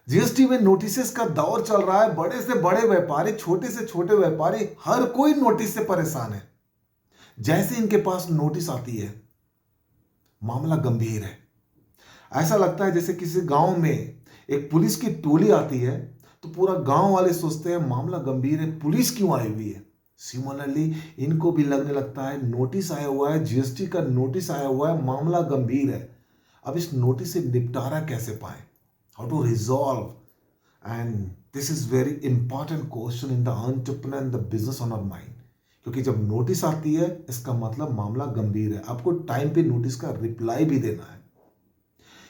GST में notices का दौर चल रहा है। बड़े से बड़े व्यापारी, छोटे से छोटे व्यापारी, हर कोई नोटिस से परेशान है। जैसे इनके पास नोटिस आती है, मामला गंभीर है। ऐसा लगता है जैसे किसी गांव में एक पुलिस की टोली आती है तो पूरा गांव वाले सोचते हैं मामला गंभीर है, पुलिस क्यों आई हुई है। सिमिलरली इनको भी लगने लगता है नोटिस आया हुआ है, जीएसटी का नोटिस आया हुआ है, मामला गंभीर है। अब इस नोटिस से निपटारा कैसे पाए, how to resolve, and this is very important question in the entrepreneur and the business owner mind. क्योंकि जब नोटिस आती है इसका मतलब मामला गंभीर है, आपको टाइम पे नोटिस का रिप्लाई भी देना है।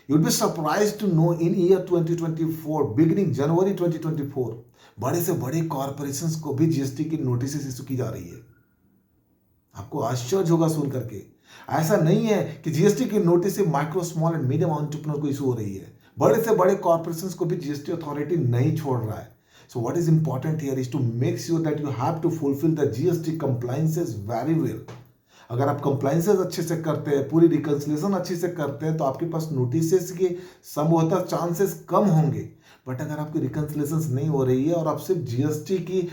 You'll be surprised to know in year 2024, beginning January 2024, बड़े से बड़े कॉर्पोरेशंस को भी जीएसटी की नोटिस इशू की जा रही है। आपको आश्चर्य होगा सुन करके। ऐसा नहीं है कि जीएसटी की नोटिस से micro small and medium entrepreneur को इशू हो रही है, बड़े से बड़े कॉर्पोरेशंस को भी जीएसटी अथॉरिटी नहीं छोड़ रहा है। So what is important here is to make sure that you have to fulfill the GST compliances very well. अगर आप कंप्लाइंसेस अच्छे से करते हैं, पूरी रिकंसिलेशन अच्छे से करते हैं, तो आपके पास नोटिसेस के संभवतः चांसेस कम होंगे। बट अगर आपकी रिकंसिलेशन नहीं हो रही है और आप सिर्फ जीएसटी की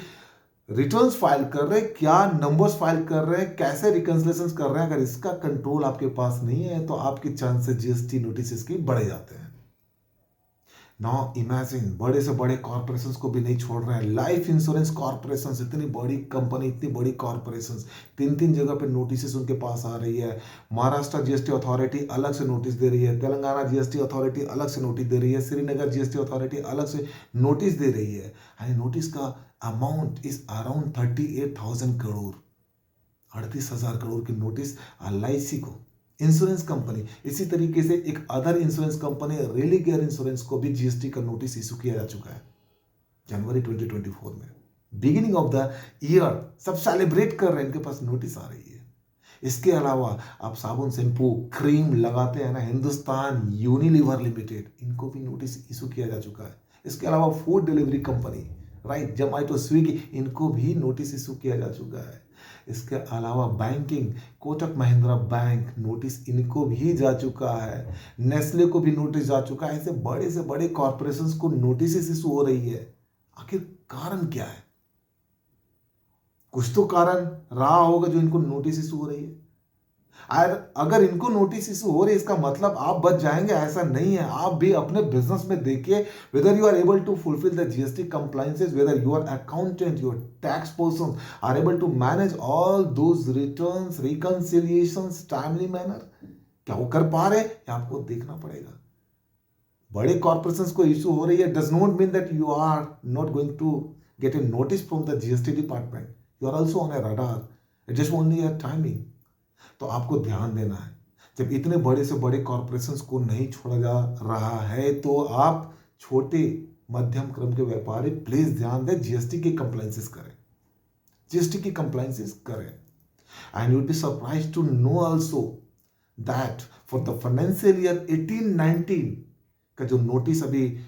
रिटर्न्स फाइल कर रहे हैं, क्या नंबर्स फाइल कर रहे हैं, कैसे रिकंसिलेशन कर रहे हैं, अगर इसका कंट्रोल आपके पास नहीं है तो आपके चांसेस जीएसटी नोटिसेस के बढ़ जाते हैं। नाउ इमेजिन बड़े से बड़े कॉर्पोरेशंस को भी नहीं छोड़ रहे हैं। लाइफ इंश्योरेंस कॉर्पोरेशंस, इतनी बड़ी कंपनी, इतनी बड़ी कॉर्पोरेशंस, तीन तीन जगह पे नोटिस उनके पास आ रही है। महाराष्ट्र जीएसटी अथॉरिटी अलग से नोटिस दे रही है, तेलंगाना जीएसटी अथॉरिटी अलग से नोटिस दे रही है, श्रीनगर जीएसटी अथॉरिटी अलग से नोटिस दे रही है। एंड नोटिस का amount is around 38,000 crore, 38,000 crore की नोटिस एलआईसी को, इंश्योरेंस कंपनी। इसी तरीके से एक other insurance company Religare insurance को भी जीएसटी का नोटिस इशू किया जा चुका है जनवरी 2024 में। बिगिनिंग ऑफ द ईयर सब सेलिब्रेट कर रहे हैं, इनके पास नोटिस आ रही है। इसके अलावा आप साबुन, शैम्पू, क्रीम लगाते हैं ना, हिंदुस्तान यूनिलीवर लिमिटेड, इनको भी नोटिस इशू किया जा चुका है। इसके अलावा food delivery company, right, Zomato, Swiggy, इनको भी नोटिस इशू किया जा चुका है। इसके अलावा banking, Kotak Mahindra bank, notice इनको भी जा चुका है। नेस्ले को भी नोटिस जा चुका है। ऐसे बड़े से बड़े कॉर्पोरेशंस को नोटिस इशू हो रही है। आखिर कारण क्या है? कुछ तो कारण रहा होगा जो इनको नोटिस इशू हो रही है। अगर इनको नोटिस इशू हो रही है इसका मतलब आप बच जाएंगे, ऐसा नहीं है। आप भी अपने बिजनेस में देखिए, whether you are able to fulfil the GST compliances, whether your accountant, your tax person are able to manage all those returns, reconciliations timely manner, क्या वो कर पा रहे हैं, आपको देखना पड़ेगा। बड़े कॉर्पोरेशंस को इशू हो रही है does not mean that you are not going to get a notice from the GST department. You are also on a radar, it just only a timing. तो आपको ध्यान देना है, जब इतने बड़े से बड़े कॉर्पोरेशंस को नहीं छोड़ा जा रहा है तो आप छोटे मध्यम क्रम के व्यापारी प्लीज ध्यान दें, जीएसटी की कंप्लायंसेस करें, जीएसटी की कंप्लायंसेस करें। And you will be surprised to know also that for the financial year 18-19 का जो नोटिस अभी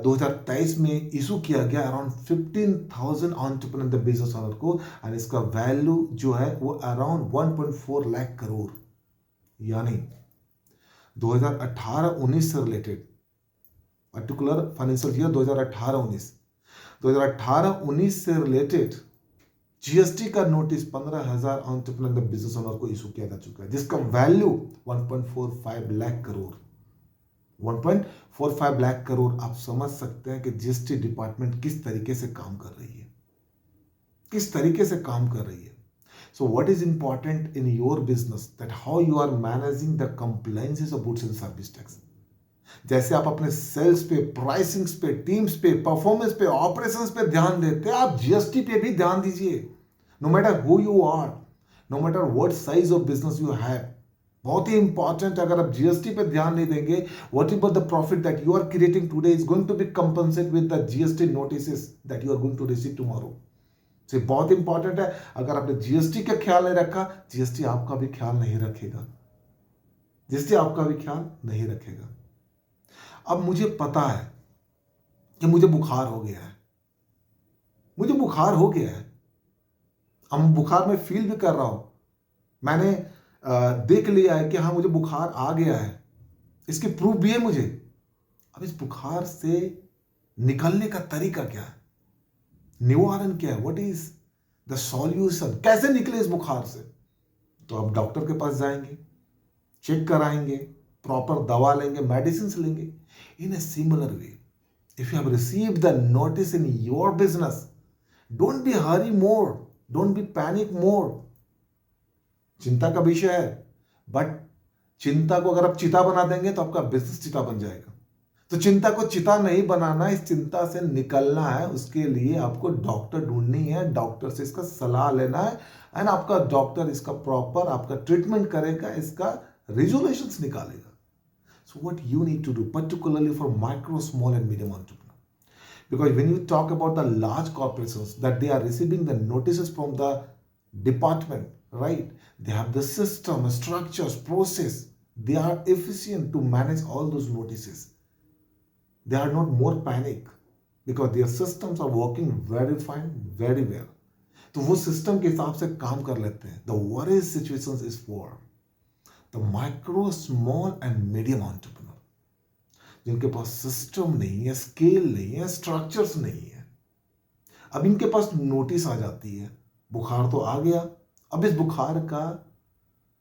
2023 में इशू किया गया, अराउंड 15,000 एंटरप्रेन्योर बिजनेस ओनर को, एंड इसका वैल्यू जो है वो अराउंड 1.4 लाख करोड़, यानी 2018-19 से रिलेटेड, पर्टिकुलर फाइनेंशियल ईयर 2018-19 से रिलेटेड जीएसटी का नोटिस 15,000 एंटरप्रेन्योर बिजनेस ओनर को इशू किया जा चुका है, जिसका वैल्यू 1.45 लाख करोड़, 1.45 लाख करोड़। आप समझ सकते हैं कि जीएसटी डिपार्टमेंट किस तरीके से काम कर रही है, किस तरीके से काम कर रही है। So what is important in your business, that how you are managing the compliances of goods and service tax. जैसे आप अपने सेल्स पे, प्राइसिंग्स पे, टीम्स पे, परफॉर्मेंस पे, ऑपरेशंस पे ध्यान देते हैं, आप जीएसटी पे भी ध्यान दीजिए। No matter who you are, no matter what size of business you have, बहुत ही इंपॉर्टेंट। अगर आप जीएसटी पे ध्यान नहीं देंगे, whatever the profit that you are creating today is going to be compensate with the GST notices that you are going to receive tomorrow. से बहुत इंपॉर्टेंट है। अगर आपने जीएसटी का ख्याल नहीं रखा, जीएसटी आपका भी ख्याल नहीं रखेगा, जीएसटी आपका भी ख्याल नहीं रखेगा। अब मुझे पता है कि मुझे बुखार हो गया है, मुझे बुखार हो गया है, अब बुखार में फील भी कर रहा हूं, मैंने देख लिया है कि हाँ मुझे बुखार आ गया है, इसकी प्रूफ भी है मुझे। अब इस बुखार से निकलने का तरीका क्या है, निवारण क्या है, व्हाट इज द सॉल्यूशन, कैसे निकले इस बुखार से। तो आप डॉक्टर के पास जाएंगे, चेक कराएंगे, प्रॉपर दवा लेंगे, मेडिसिन लेंगे। In a similar way, if you have received the notice in your business, don't be hurry more, don't be panic more. चिंता का विषय है, बट चिंता को अगर आप चिता बना देंगे तो आपका बिजनेस चिता बन जाएगा। तो चिंता को चिता नहीं बनाना, इस चिंता से निकलना है। उसके लिए आपको डॉक्टर ढूंढनी है, डॉक्टर से इसका सलाह लेना है, एंड आपका डॉक्टर इसका प्रॉपर आपका ट्रीटमेंट करेगा, इसका रिजोल्यूशंस निकालेगा। So what you need to do, particularly for micro, small and medium entrepreneur, because when you talk about the large corporations that they are receiving the notices from the department, right, they have the system, structures, process, they are efficient to manage all those notices. They are not more panic because their systems are working very fine, very well. तो वो system के हिसाब से काम कर लेते हैं। The worst situations is for the micro, small and medium entrepreneur, जिनके पास सिस्टम नहीं है, स्केल नहीं है, स्ट्रक्चर्स नहीं है। अब इनके पास नोटिस आ जाती है, बुखार तो आ गया, अब इस बुखार का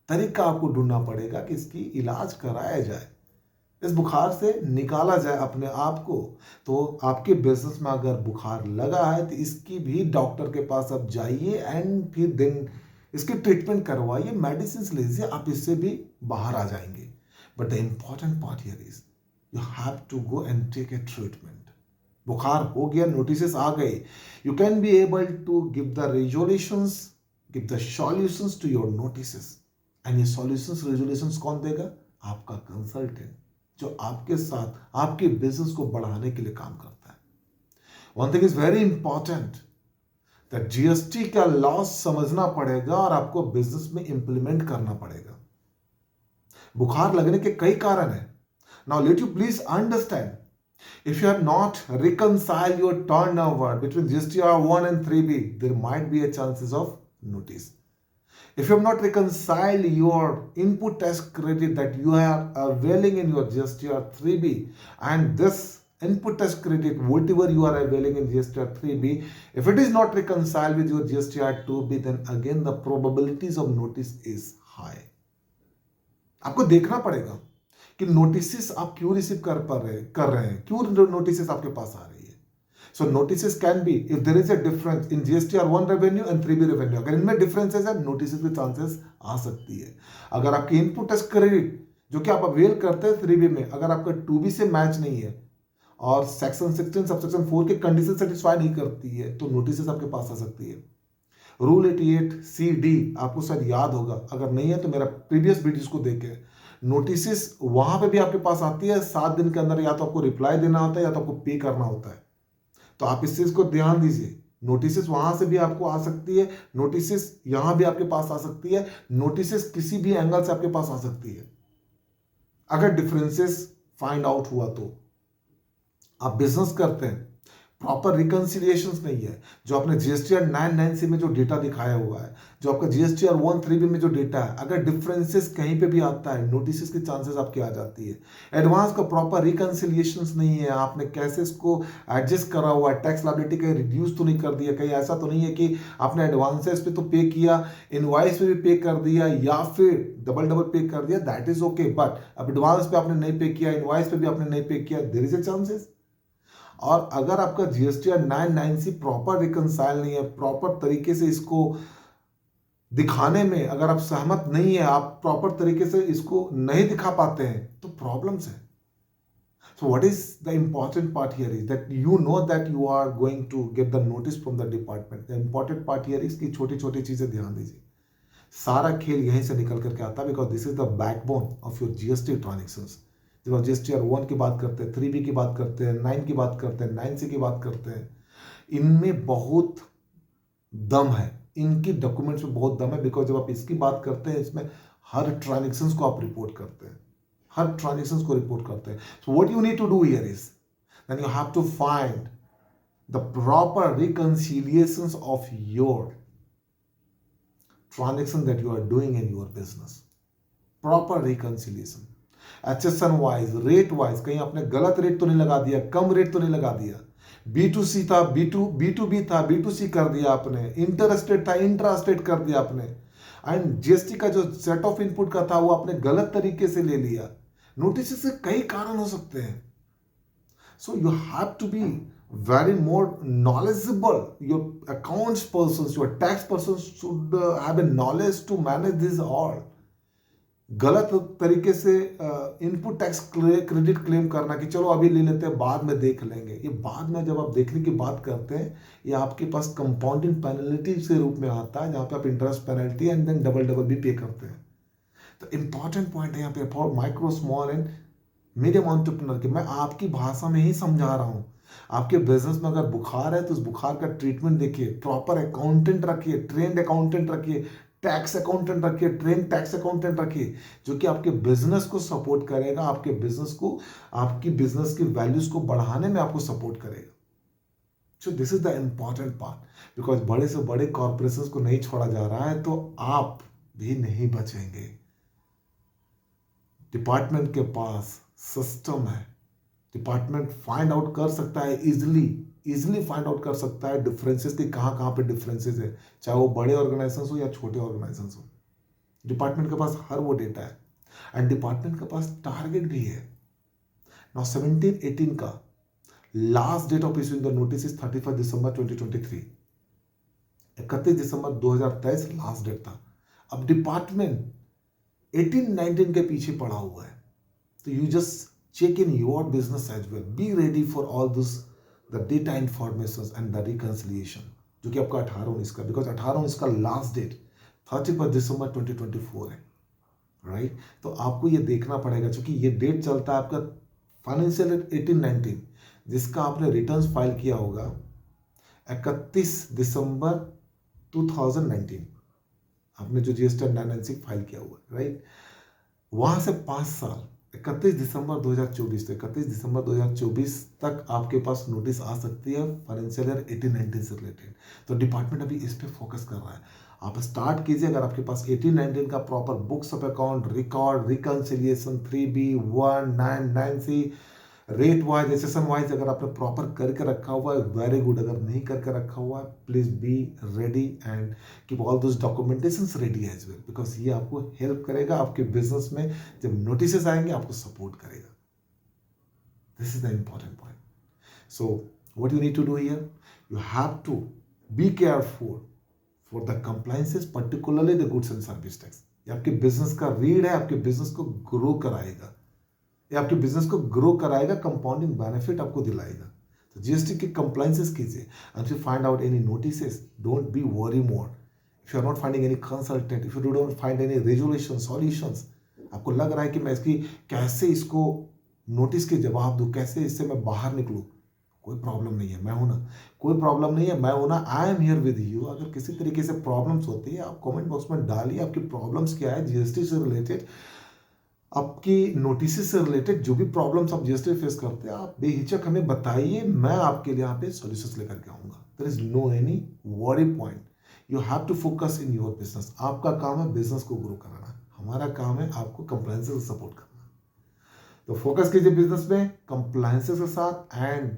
तरीका आपको ढूंढना पड़ेगा कि इसकी इलाज कराया जाए, इस बुखार से निकाला जाए अपने आप को। तो आपके बिजनेस में अगर बुखार लगा है तो इसकी भी डॉक्टर के पास अब जाइए, एंड फिर दिन इसकी ट्रीटमेंट करवाइए, मेडिसिन लीजिए, आप इससे भी बाहर आ जाएंगे। But the important part here is you have to go and take a treatment. बुखार हो गया, नोटिस आ गए, you can be able to give the resolutions, give the solutions to your notices. and ये solutions, resolutions कौन देगा? आपका consultant, जो आपके साथ आपके बिजनेस को बढ़ाने के लिए काम करता है। One thing is very important, that GST का लॉस समझना पड़ेगा और आपको बिजनेस में इंप्लीमेंट करना पड़ेगा। बुखार लगने के कई कारण हैं। Now let you please understand, if you have not reconciled your turnover between GSTR 1 and 3B, there might be a chances of notice. If you have not reconciled your input tax credit that you are availing in your GSTR 3B, and this input tax credit, whatever you are availing in GSTR 3B, if it is not reconciled with your GSTR 2B, then again the probabilities of notice is high. आपको देखना पड़ेगा कि notice आप क्यों receive कर रहे हैं, क्यों नोटिस आपके पास आ रही है। So notice can be, if there is a difference in GSTR 1 revenue and 3B revenue, अगर इनमें डिफरेंसेस है, नोटिस के चांसेस आ सकती है। अगर आपकी इनपुट टैक्स क्रेडिट जो कि आप अवेल करते हैं 3B में, अगर आपका 2B से मैच नहीं है और सेक्शन 16 सबसेक्शन 4 के कंडीशन सेटिस्फाई नहीं करती है, तो नोटिस आपके पास आ सकती है। रूल 88CD आपको शायद याद होगा, अगर नहीं है तो मेरा प्रीवियस वीडियोस को देखें। नोटिस वहां पे भी आपके पास आती है, 7 दिन के अंदर या तो आपको रिप्लाई देना होता है या तो आपको पे करना होता है। तो आप इस चीज को ध्यान दीजिए, नोटिस वहां से भी आपको आ सकती है, नोटिस यहां भी आपके पास आ सकती है, नोटिस किसी भी एंगल से आपके पास आ सकती है। अगर डिफरेंसेस फाइंड आउट हुआ तो आप बिजनेस करते हैं, प्रॉपर रिकंसिलिएशंस नहीं है, जो आपने GSTR 9(9)C में जो डेटा दिखाया हुआ है, जो आपका GSTR 1(3)B में जो डेटा है, अगर डिफरेंसेस कहीं पे भी आता है, नोटिस की चांसेस आपकी आ जाती है। एडवांस का प्रॉपर रिकंसिलिएशंस नहीं है, आपने कैसे इसको एडजस्ट करा हुआ है, टैक्स लायबिलिटी कहीं रिड्यूस तो नहीं कर दिया, कहीं ऐसा तो नहीं है कि आपने एडवांसेस पे तो पे किया, इनवॉइस पे भी पे कर दिया, या फिर डबल पे कर दिया, दैट इज ओके। बट अब एडवांस पे आपने नहीं पे किया, इनवॉइस पे भी आपने नहीं पे किया, देयर इज अ चांसेस। और अगर आपका GSTR 9(9)C प्रॉपर रिकंसाइल नहीं है, प्रॉपर तरीके से इसको दिखाने में अगर आप सहमत नहीं है, आप प्रॉपर तरीके से इसको नहीं दिखा पाते हैं, तो प्रॉब्लम्स है। So what is the important part here is that you know that you are going to get the notice from the department. The important part here is कि छोटी छोटी चीजें ध्यान दीजिए। सारा खेल यहीं से निकल करके आता है, because this is the backbone of your GST transactions. जब आप GSTR 1 की बात करते हैं, 3B की बात करते हैं, 9 की बात करते हैं, 9C की बात करते हैं, इनमें बहुत दम है, इनकी डॉक्यूमेंट्स में बहुत दम है। बिकॉज जब आप इसकी बात करते हैं, इसमें हर ट्रांजेक्शंस को आप रिपोर्ट करते हैं, हर ट्रांजेक्शंस को रिपोर्ट करते हैं। So what you need to do here is then you have to find the proper reconciliations of your transaction that you are doing in your business. Proper reconciliation. HSN wise, rate wise कहीं आपने गलत rate तो नहीं लगा दिया, कम rate तो नहीं लगा दिया। B2C था, B2B था, B2C कर दिया आपने, इंटर स्टेट था, इंट्रा स्टेट कर दिया आपने। एंड जीएसटी का जो सेट ऑफ इनपुट का था वो आपने गलत तरीके से ले लिया। नोटिस से कई कारण हो सकते हैं। So you have to be very more knowledgeable. Your accounts persons, your tax persons should have a knowledge to manage this all. गलत तरीके से इनपुट टैक्स क्रेडिट क्लेम करना कि चलो अभी ले लेते हैं, बाद में देख लेंगे, ये बाद में जब आप देखने की बात करते हैं ये आपके पास कंपाउंडिंग पेनल्टी के रूप में आता है, जहां पे आप interest penalty and then double भी पे करते हैं। तो इंपॉर्टेंट पॉइंट है यहाँ पे for micro small and medium entrepreneur की मैं आपकी भाषा में ही समझा रहा हूँ। आपके बिजनेस में अगर बुखार है तो उस बुखार का ट्रीटमेंट देखिए, प्रॉपर अकाउंटेंट रखिए, ट्रेंड अकाउंटेंट रखिए, टैक्स अकाउंटेंट रखिए, ट्रेन टैक्स अकाउंटेंट रखिए, जो कि आपके बिजनेस को सपोर्ट करेगा, आपके बिजनेस को, आपकी बिजनेस की वैल्यूज को बढ़ाने में आपको सपोर्ट करेगा। So this is the important part, because बड़े से बड़े कॉर्पोरेशन को नहीं छोड़ा जा रहा है तो आप भी नहीं बचेंगे। डिपार्टमेंट के पास सिस्टम है, डिपार्टमेंट फाइंड आउट कर सकता है, इजिली फाइंड आउट कर सकता है डिफरेंसेस की, कहाँ कहाँ पे डिफरेंसेस है, चाहे वो बड़े ऑर्गेनाइजेशन हो या छोटे ऑर्गेनाइजेशन हो। डिपार्टमेंट के पास हर वो डेटा है एंड डिपार्टमेंट के पास टारगेट भी है। नाउ 17-18 का last date of issuing the notice is 31 December 2023। 31 December 2023 last date था। अब डिपार्टमेंट 18-19 के पीछे पड़ा हुआ है, तो you just check in your business as well. Be ready for all this, the data informations and the reconciliation, जो कि आपका 18-19 का, बिकॉज 18-19 का लास्ट डेट 31 दिसंबर 2024 है, राइट। तो आपको ये देखना पड़ेगा, क्योंकि ये डेट चलता है आपका फाइनेंशियल 18-19, जिसका आपने रिटर्न्स फाइल किया होगा 31 दिसंबर 2019, आपने जो GST 996 फाइल किया हुआ है, राइट। वहां से 5 साल 31 दिसंबर 2024 से 31 दिसंबर 2024 तक आपके पास नोटिस आ सकती है फाइनेंशियल ईयर 18-19 से रिलेटेड। तो डिपार्टमेंट अभी इस पे फोकस कर रहा है। आप स्टार्ट कीजिए, अगर आपके पास 18-19 का proper books of account, record, reconciliation, 3B 199C, rate wise, एसेसन वाइज अगर आपने प्रॉपर करके रखा हुआ है, वेरी गुड। अगर नहीं करके रखा हुआ है, please be ready and keep all those documentations ready as well, because ये आपको हेल्प करेगा आपके बिजनेस में। जब नोटिसेस आएंगे आपको सपोर्ट करेगा। This is the important point. So what you need to do here, you have to be careful for the compliances, particularly the goods and service tax. ये आपके बिजनेस का रीढ़ है, आपके बिजनेस को ग्रो कराएगा, ये आपके बिजनेस को ग्रो कराएगा, कंपाउंडिंग बेनिफिट आपको दिलाएगा। तो जीएसटी के कंप्लायंसेस कीजिए। And if you find out any notices, don't be worry more. If you are not finding any consultant, if you don't find any resolution solutions, आपको लग रहा है कि मैं इसकी कैसे इसको नोटिस के जवाब दूं, कैसे इससे मैं बाहर निकलूं, कोई प्रॉब्लम नहीं है, मैं हूं ना। कोई प्रॉब्लम नहीं है, मैं हूं ना। I am here with you. अगर किसी तरीके से प्रॉब्लम्स होती है, आप कमेंट बॉक्स में डालिए आपकी प्रॉब्लम्स क्या है जीएसटी से रिलेटेड, आपकी नोटिस से रिलेटेड जो भी प्रॉब्लम्स आप जीएसटी फेस करते हैं, आप बेहिचक हमें बताइए, मैं आपके लिए यहाँ पे सॉल्यूशंस लेकर के आऊंगा। There is no any worry point. You have to focus in your business. आपका काम है बिजनेस को ग्रो कराना, हमारा काम है आपको कंप्लायंसेस से सपोर्ट करना। तो फोकस कीजिए बिजनेस में कंप्लायंसेस के साथ and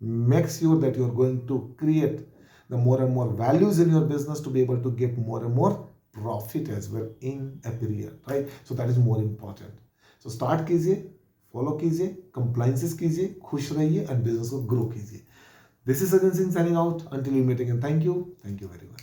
make sure that you are going to create the more and more values in your business to be able to get more and more profit as well in a period, right? So that is more important. So start कीजिए, follow कीजिए, compliances कीजिए, खुश रहिए and business को grow कीजिए. This is Sajjan Singh signing out. Until we meet again, thank you very much.